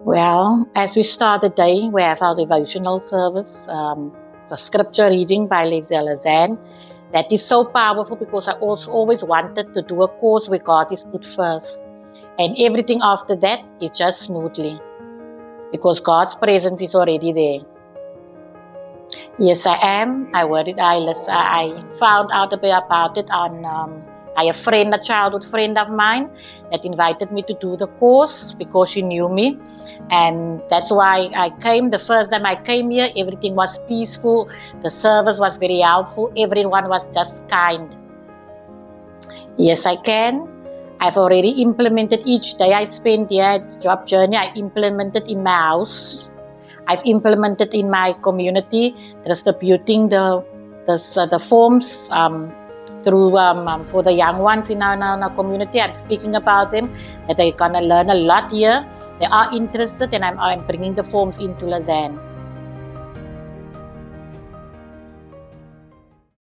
Well, as we start the day, we have our devotional service, the scripture reading by Lady Lazanne. That is so powerful because I also always wanted to do a course where God is put first. And everything after that is just smoothly because God's presence is already there. Yes, I am. I found out about it on a childhood friend of mine that invited me to do the course because she knew me. And that's why I came. The first time I came here, everything was peaceful. The service was very helpful. Everyone was just kind. Yes, I can. I've already implemented each day I spend here at Job Journey. I implemented in my house. I've implemented in my community, distributing the forms through for the young ones in our community. I'm speaking about them, that they're gonna learn a lot here. They are interested, and I'm bringing the forms into Lazanne.